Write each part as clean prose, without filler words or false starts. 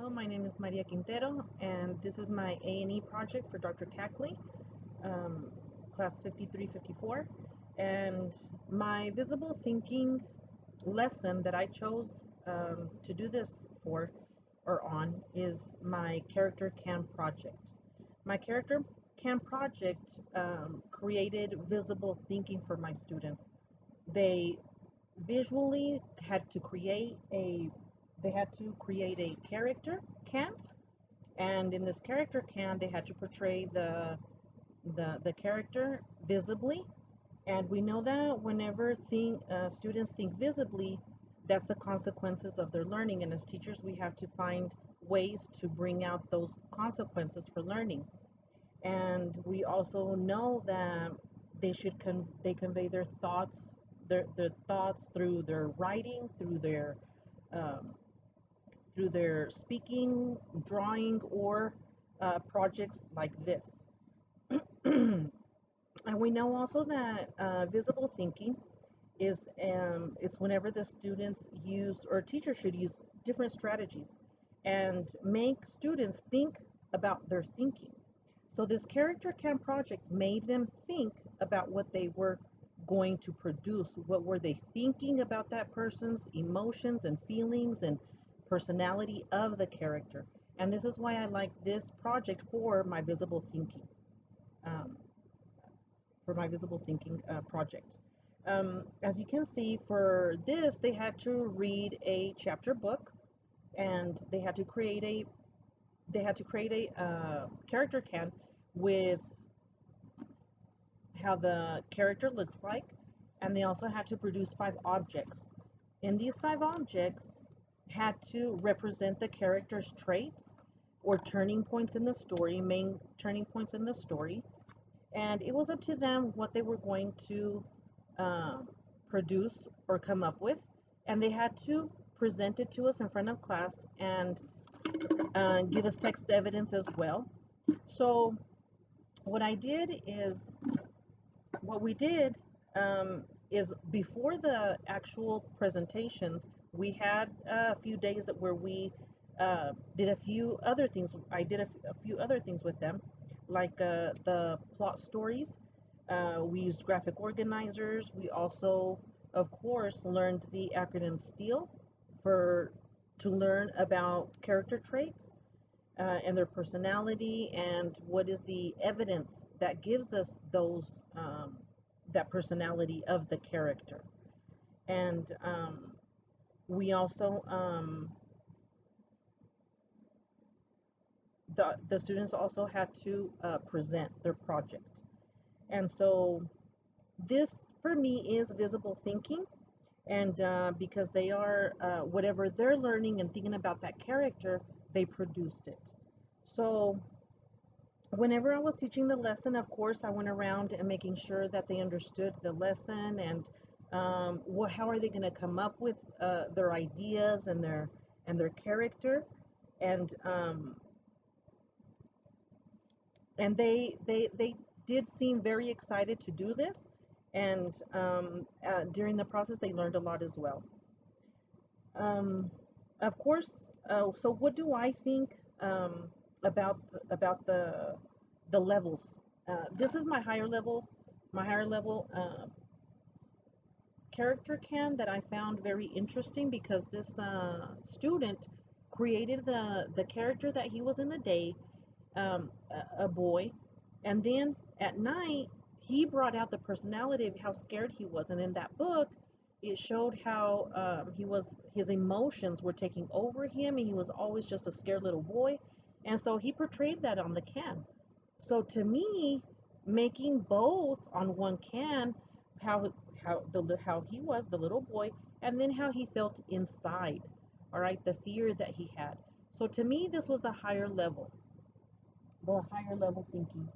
Hello, my name is Maria Quintero, and this is my A&E project for Dr. Cackley, um, class 5354. And my visible thinking lesson that I chose to do this for or on is my character CAM project. My character CAM project created visible thinking for my students. They visually had to create a character can, and in this character can they had to portray the character visibly. And we know that whenever students think visibly, that's the consequences of their learning, and as teachers we have to find ways to bring out those consequences for learning. And we also know that they convey their thoughts, their thoughts through their writing, um, through their speaking, drawing, or projects like this. And we know also that visible thinking is it's whenever the students use, or teachers should use, different strategies and make students think about their thinking. So this character CAM project made them think about what they were going to produce. What were they thinking about that person's emotions and feelings and personality of the character? And this is why I like this project um, for my visible thinking project. As you can see, for this, they had to read a chapter book, and they had to create a character can with how the character looks like, and they also had to produce 5 objects. And these 5 objects had to represent the character's traits or turning points in the story, main turning points in the story. And it was up to them what they were going to um, produce or come up with. And they had to present it to us in front of class and give us text evidence as well. So what I did is what we did is before the actual presentations, we had a few days where we did a few other things. I did a few other things with them, like the plot stories. We used graphic organizers. We also, of course, learned the acronym STEAL for to learn about character traits and their personality, and what is the evidence that gives us that personality of the character. And we also the students also had to present their project. And so this for me is visible thinking, and because they are whatever they're learning and thinking about that character, they produced it. So whenever I was teaching the lesson, of course, I went around and making sure that they understood the lesson, and how are they going to come up with their ideas and their character, and they did seem very excited to do this, and during the process, they learned a lot as well. Um, of course, so what do I think about the levels? This is my higher level character can that I found very interesting, because this student created the character that he was in the day, a boy, and then at night he brought out the personality of how scared he was, and in that book it showed how his emotions were taking over him, and he was always just a scared little boy, and so he portrayed that on the can. So to me, making both on one can, how how he was the little boy, and then how he felt inside, all right, the fear that he had. So to me, this was the higher level thinking,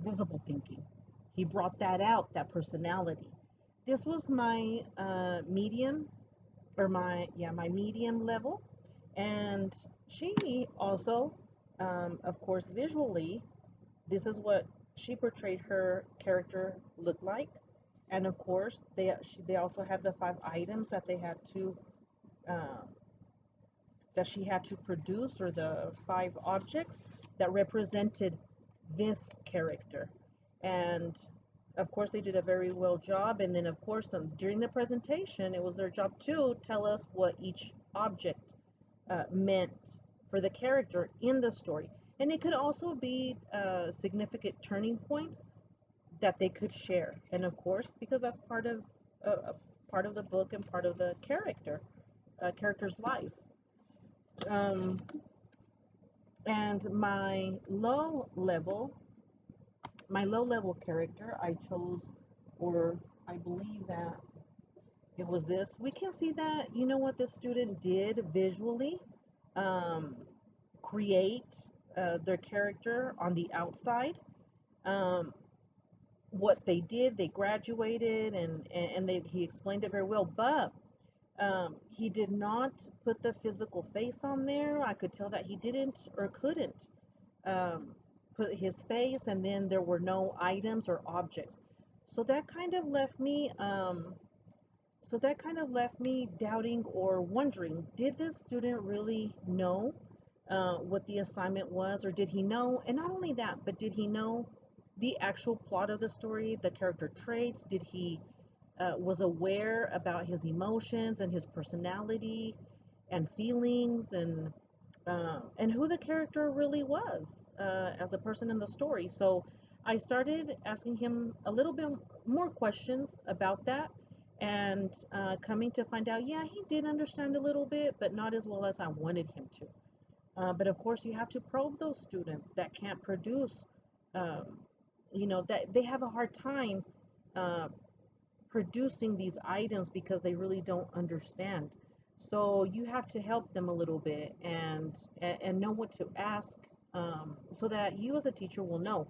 visible thinking. He brought that out, that personality. This was my medium, or my medium level, and she also, of course, visually, this is what she portrayed her character look like, and of course, they also had the 5 items that they had to uh, that she had to produce, or the 5 objects that represented this character. And of course, they did a very well job. And then, of course, during the presentation, it was their job to tell us what each object meant for the character in the story. And it could also be significant turning points that they could share. And of course, because that's part of the book and part of the character's life. Um, and my low level character, I chose, or I believe that it was this. We can see that, you know, what this student did visually, um, create their character on the outside. Um, what they did, they graduated, and he explained it very well, but he did not put the physical face on there. I could tell that he didn't or couldn't um, put his face, and then there were no items or objects. So that kind of left me doubting or wondering, did this student really know what the assignment was, or did he know? And not only that, but did he know the actual plot of the story, the character traits? Did he was aware about his emotions and his personality and feelings, and who the character really was as a person in the story? So I started asking him a little bit more questions about that, and coming to find out, yeah, he did understand a little bit, but not as well as I wanted him to. But of course, you have to probe those students that can't produce, um, that they have a hard time uh, producing these items because they really don't understand. So you have to help them a little bit, and know what to ask, so that you as a teacher will know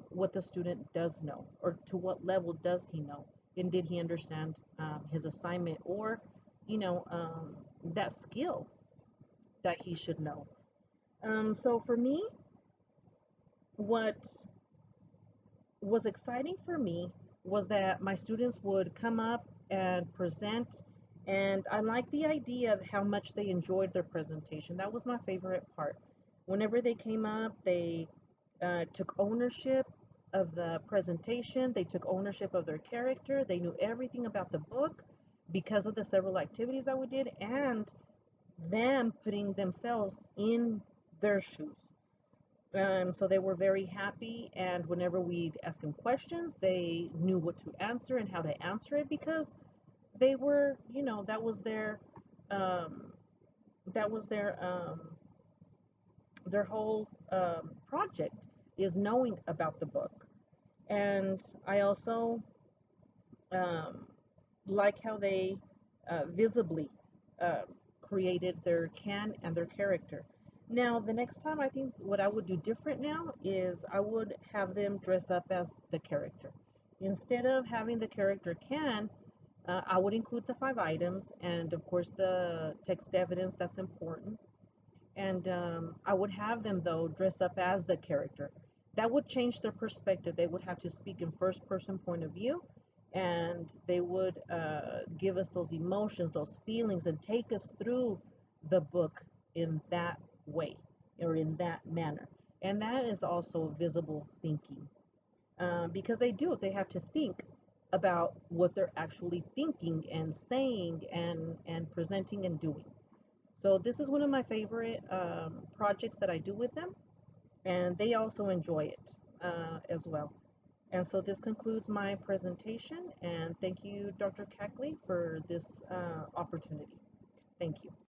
what the student does know, or to what level does he know, and did he understand his assignment, or that skill that he should know. So for me, what was exciting for me was that my students would come up and present, and I like the idea of how much they enjoyed their presentation. That was my favorite part. Whenever they came up, they took ownership of the presentation, they took ownership of their character, they knew everything about the book because of the several activities that we did, and them putting themselves in their shoes. So they were very happy, and whenever we'd ask them questions, they knew what to answer and how to answer it, because they were, um, that was their whole project, is knowing about the book. And I also um, like how they visibly uh, created their and their character. Now, the next time, I think what I would do different now is I would have them dress up as the character. Instead of having the character I would include the 5 items, and of course the text evidence, that's important. And I would have them, though, dress up as the character. That would change their perspective. They would have to speak in first person point of view, and they would give us those emotions, those feelings, and take us through the book in that way, or in that manner. And that is also visible thinking, because they have to think about what they're actually thinking and saying, and presenting and doing. So this is one of my favorite projects that I do with them, and they also enjoy it as well. And so this concludes my presentation, and thank you, Dr. Cackley, for this opportunity. Thank you.